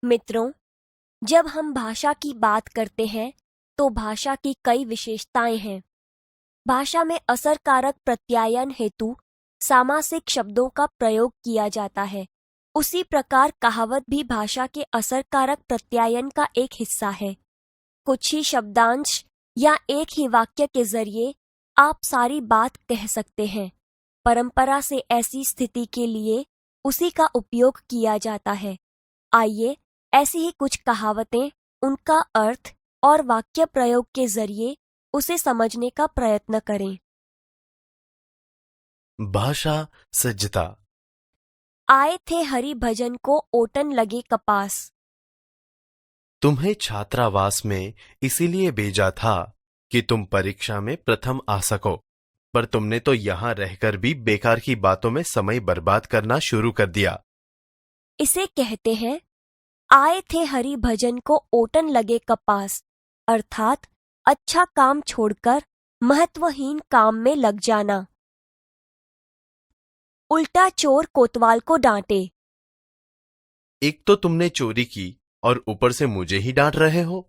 मित्रों, जब हम भाषा की बात करते हैं तो भाषा की कई विशेषताएं हैं। भाषा में असरकारक प्रत्यायन हेतु सामासिक शब्दों का प्रयोग किया जाता है। उसी प्रकार कहावत भी भाषा के असरकारक प्रत्यायन का एक हिस्सा है। कुछ ही शब्दांश या एक ही वाक्य के जरिए आप सारी बात कह सकते हैं। परंपरा से ऐसी स्थिति के लिए उसी का उपयोग किया जाता है। आइए ऐसी ही कुछ कहावतें, उनका अर्थ और वाक्य प्रयोग के जरिए उसे समझने का प्रयत्न करें। भाषा सज्जता। आए थे हरि भजन को ओटन लगे कपास। तुम्हें छात्रावास में इसीलिए भेजा था कि तुम परीक्षा में प्रथम आ सको, पर तुमने तो यहां रहकर भी बेकार की बातों में समय बर्बाद करना शुरू कर दिया। इसे कहते हैं आए थे हरि भजन को ओटन लगे कपास, अर्थात अच्छा काम छोड़कर महत्वहीन काम में लग जाना। उल्टा चोर कोतवाल को डांटे। एक तो तुमने चोरी की और ऊपर से मुझे ही डांट रहे हो।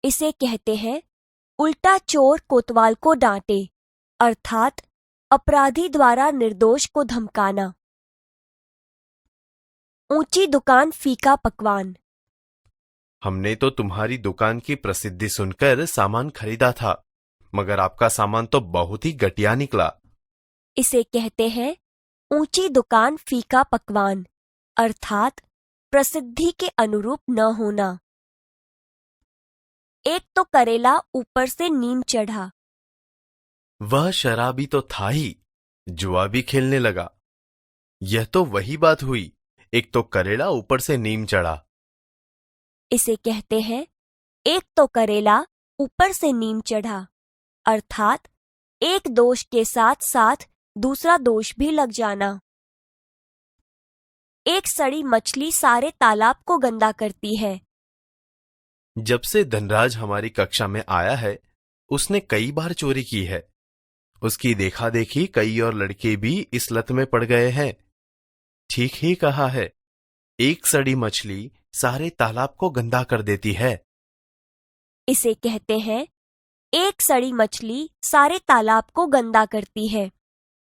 इसे कहते हैं उल्टा चोर कोतवाल को डांटे, अर्थात अपराधी द्वारा निर्दोष को धमकाना। ऊंची दुकान फीका पकवान। हमने तो तुम्हारी दुकान की प्रसिद्धि सुनकर सामान खरीदा था, मगर आपका सामान तो बहुत ही घटिया निकला। इसे कहते हैं ऊंची दुकान फीका पकवान, अर्थात प्रसिद्धि के अनुरूप न होना। एक तो करेला ऊपर से नीम चढ़ा। वह शराबी तो था ही, जुआ भी खेलने लगा। यह तो वही बात हुई, एक तो करेला ऊपर से नीम चढ़ा। इसे कहते हैं एक तो करेला ऊपर से नीम चढ़ा, अर्थात एक दोष के साथ साथ दूसरा दोष भी लग जाना। एक सड़ी मछली सारे तालाब को गंदा करती है। जब से धनराज हमारी कक्षा में आया है, उसने कई बार चोरी की है। उसकी देखा देखी कई और लड़के भी इस लत में पड़ गए हैं। ठीक ही कहा है, एक सड़ी मछली सारे तालाब को गंदा कर देती है। इसे कहते हैं एक सड़ी मछली सारे तालाब को गंदा करती है,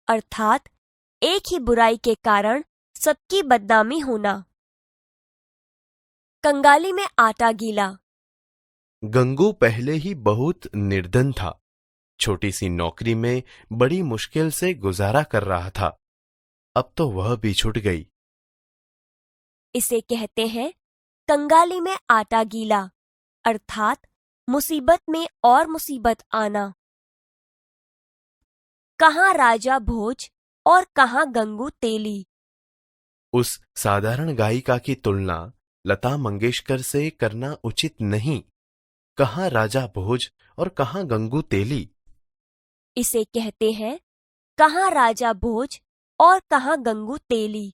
अर्थात एक ही बुराई के कारण सबकी बदनामी होना। कंगाली में आटा गीला। गंगू पहले ही बहुत निर्धन था। छोटी सी नौकरी में बड़ी मुश्किल से गुजारा कर रहा था। अब तो वह भी छूट गई। इसे कहते हैं कंगाली में आटा गीला, अर्थात मुसीबत में और मुसीबत आना। कहाँ राजा भोज और कहाँ गंगू तेली। उस साधारण गायिका की तुलना लता मंगेशकर से करना उचित नहीं। कहाँ राजा भोज और कहाँ गंगू तेली। इसे कहते हैं कहाँ राजा भोज और कहाँ गंगू तेली,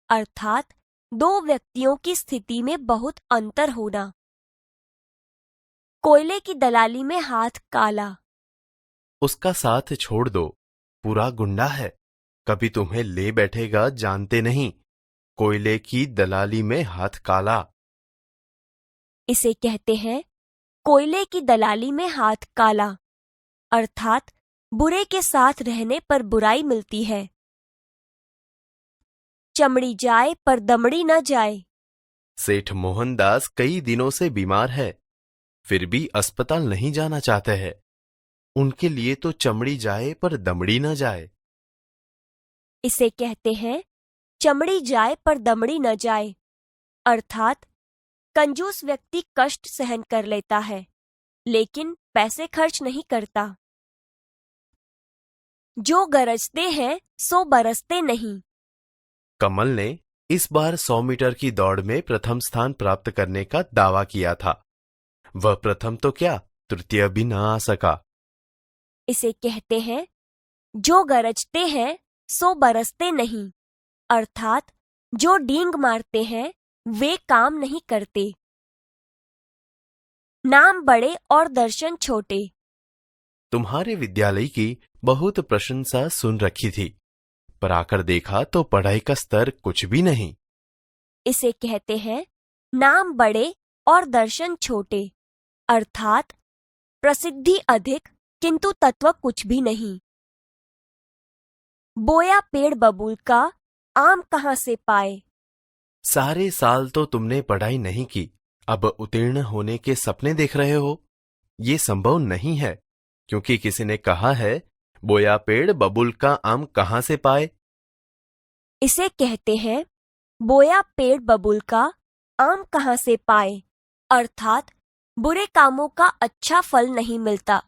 अर्थात दो व्यक्तियों की स्थिति में बहुत अंतर होना। कोयले की दलाली में हाथ काला। उसका साथ छोड़ दो, पूरा गुंडा है। कभी तुम्हें ले बैठेगा जानते नहीं। कोयले की दलाली में हाथ काला। इसे कहते हैं कोयले की दलाली में हाथ काला, अर्थात बुरे के साथ रहने पर बुराई मिलती है। चमड़ी जाए पर दमड़ी न जाए। सेठ मोहनदास कई दिनों से बीमार है, फिर भी अस्पताल नहीं जाना चाहते हैं। उनके लिए तो चमड़ी जाए पर दमड़ी न जाए। इसे कहते हैं चमड़ी जाए पर दमड़ी न जाए, अर्थात कंजूस व्यक्ति कष्ट सहन कर लेता है, लेकिन पैसे खर्च नहीं करता। जो गरजते हैं सो बरसते नहीं। कमल ने इस बार 100 मीटर की दौड़ में प्रथम स्थान प्राप्त करने का दावा किया था। वह प्रथम तो क्या, तृतीय भी न आ सका। इसे कहते हैं जो गरजते हैं सो बरसते नहीं, अर्थात जो डींग मारते हैं वे काम नहीं करते। नाम बड़े और दर्शन छोटे। तुम्हारे विद्यालय की बहुत प्रशंसा सुन रखी थी, पर आकर देखा तो पढ़ाई का स्तर कुछ भी नहीं। इसे कहते हैं नाम बड़े और दर्शन छोटे, अर्थात प्रसिद्धि अधिक किंतु तत्व कुछ भी नहीं। बोया पेड़ बबूल का, आम कहाँ से पाए। सारे साल तो तुमने पढ़ाई नहीं की, अब उत्तीर्ण होने के सपने देख रहे हो। ये संभव नहीं है, क्योंकि किसी ने कहा है, बोया पेड़ बबूल का आम कहाँ से पाए। इसे कहते हैं बोया पेड़ बबूल का, आम कहाँ से पाए, अर्थात बुरे कामों का अच्छा फल नहीं मिलता।